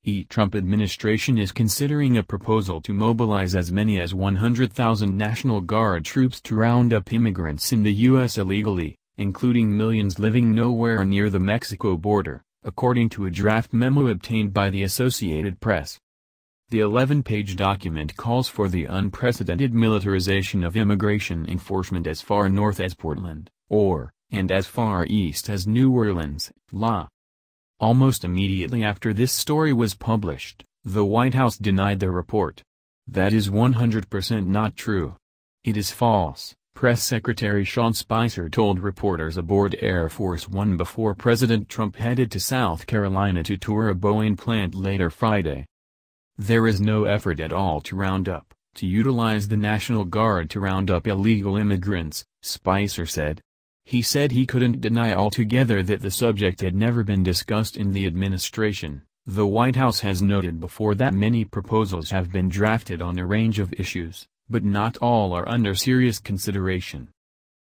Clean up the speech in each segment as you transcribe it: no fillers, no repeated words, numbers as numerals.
The Trump administration is considering a proposal to mobilize as many as 100,000 National Guard troops to round up immigrants in the U.S. illegally, including millions living nowhere near the Mexico border, according to a draft memo obtained by the Associated Press. The 11-page document calls for the unprecedented militarization of immigration enforcement as far north as Portland, and as far east as New Orleans, La. Almost immediately after this story was published, the White House denied the report. That is 100% not true. It is false, Press Secretary Sean Spicer told reporters aboard Air Force One before President Trump headed to South Carolina to tour a Boeing plant later Friday. There is no effort at all to utilize the National Guard to round up illegal immigrants, Spicer said. He said he couldn't deny altogether that the subject had never been discussed in the administration. The White House has noted before that many proposals have been drafted on a range of issues, but not all are under serious consideration.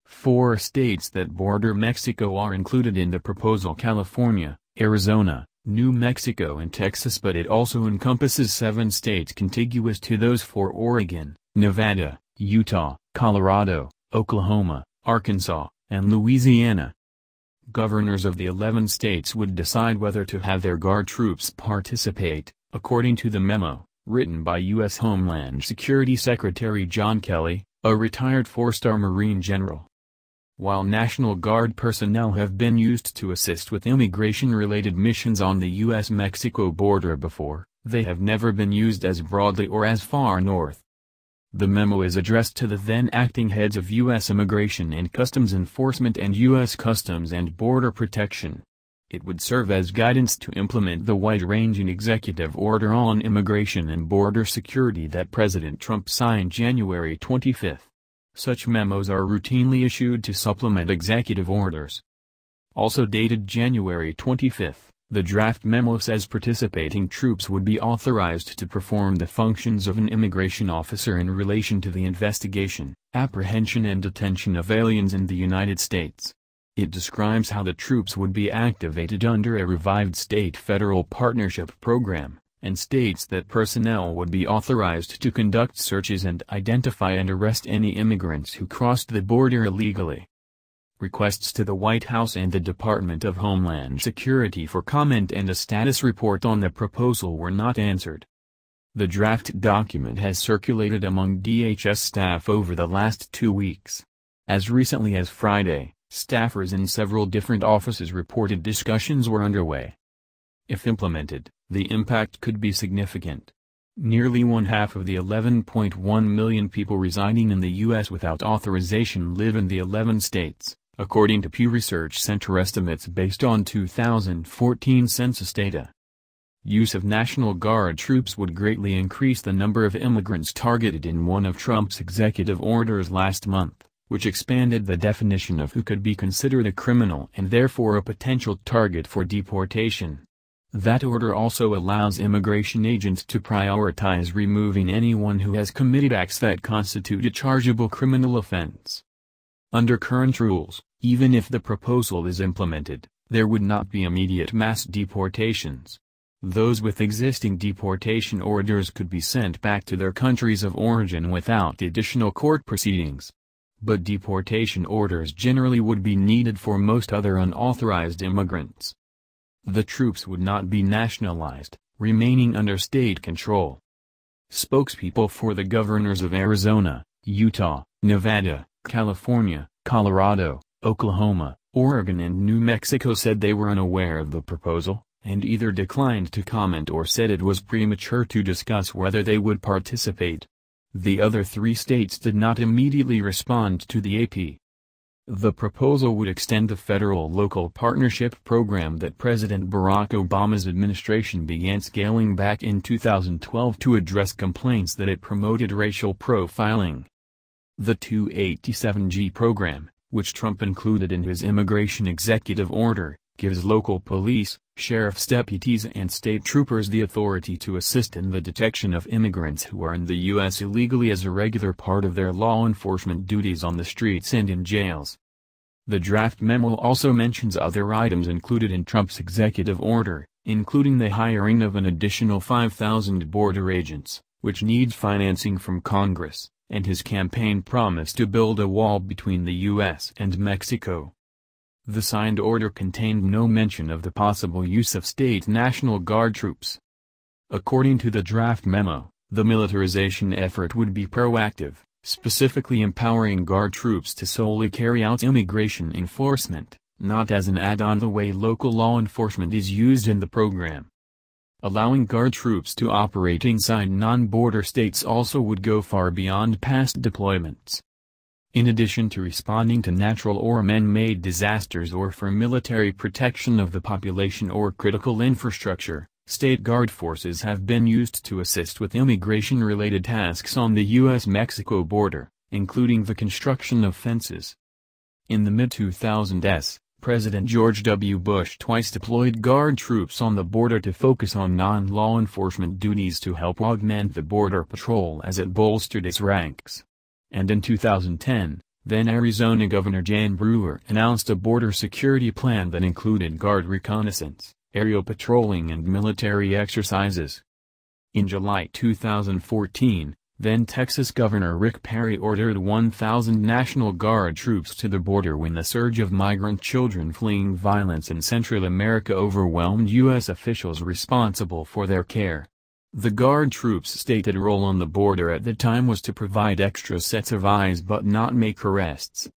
4 states that border Mexico are included in the proposal: California, Arizona, New Mexico and Texas, but it also encompasses 7 states contiguous to those 4: Oregon, Nevada, Utah, Colorado, Oklahoma, Arkansas, and Louisiana. Governors of the 11 states would decide whether to have their Guard troops participate, according to the memo, written by U.S. Homeland Security Secretary John Kelly, a retired 4-star Marine general. While National Guard personnel have been used to assist with immigration-related missions on the U.S.-Mexico border before, they have never been used as broadly or as far north. The memo is addressed to the then acting heads of U.S. Immigration and Customs Enforcement and U.S. Customs and Border Protection. It would serve as guidance to implement the wide-ranging executive order on immigration and border security that President Trump signed January 25. Such memos are routinely issued to supplement executive orders. Also dated January 25, the draft memo says participating troops would be authorized to perform the functions of an immigration officer in relation to the investigation, apprehension and detention of aliens in the United States. It describes how the troops would be activated under a revived state-federal partnership program, and states that personnel would be authorized to conduct searches and identify and arrest any immigrants who crossed the border illegally. Requests to the White House and the Department of Homeland Security for comment and a status report on the proposal were not answered. The draft document has circulated among DHS staff over the last 2 weeks. As recently as Friday, staffers in several different offices reported discussions were underway. If implemented, the impact could be significant. Nearly one-half of the 11.1 million people residing in the U.S. without authorization live in the 11 states, according to Pew Research Center estimates based on 2014 census data. Use of National Guard troops would greatly increase the number of immigrants targeted in one of Trump's executive orders last month, which expanded the definition of who could be considered a criminal and therefore a potential target for deportation. That order also allows immigration agents to prioritize removing anyone who has committed acts that constitute a chargeable criminal offense. Under current rules, even if the proposal is implemented, there would not be immediate mass deportations. Those with existing deportation orders could be sent back to their countries of origin without additional court proceedings. But deportation orders generally would be needed for most other unauthorized immigrants. The troops would not be nationalized, remaining under state control. Spokespeople for the governors of Arizona, Utah, Nevada, California, Colorado, Oklahoma, Oregon and New Mexico said they were unaware of the proposal, and either declined to comment or said it was premature to discuss whether they would participate. The other 3 states did not immediately respond to the AP. The proposal would extend the federal-local partnership program that President Barack Obama's administration began scaling back in 2012 to address complaints that it promoted racial profiling. The 287G program, which Trump included in his immigration executive order, gives local police, sheriff's deputies and state troopers the authority to assist in the detection of immigrants who are in the U.S. illegally as a regular part of their law enforcement duties on the streets and in jails. The draft memo also mentions other items included in Trump's executive order, including the hiring of an additional 5,000 border agents, which needs financing from Congress, and his campaign promise to build a wall between the U.S. and Mexico. The signed order contained no mention of the possible use of state National Guard troops. According to the draft memo, the militarization effort would be proactive, specifically empowering Guard troops to solely carry out immigration enforcement, not as an add-on the way local law enforcement is used in the program. Allowing Guard troops to operate inside non-border states also would go far beyond past deployments. In addition to responding to natural or man-made disasters or for military protection of the population or critical infrastructure, state Guard forces have been used to assist with immigration-related tasks on the U.S.-Mexico border, including the construction of fences. In the mid-2000s, President George W. Bush twice deployed Guard troops on the border to focus on non-law enforcement duties to help augment the Border Patrol as it bolstered its ranks. And in 2010, then Arizona Governor Jan Brewer announced a border security plan that included Guard reconnaissance, aerial patrolling and military exercises. In July 2014, then Texas Governor Rick Perry ordered 1,000 National Guard troops to the border when the surge of migrant children fleeing violence in Central America overwhelmed U.S. officials responsible for their care. The Guard troops' stated role on the border at the time was to provide extra sets of eyes but not make arrests.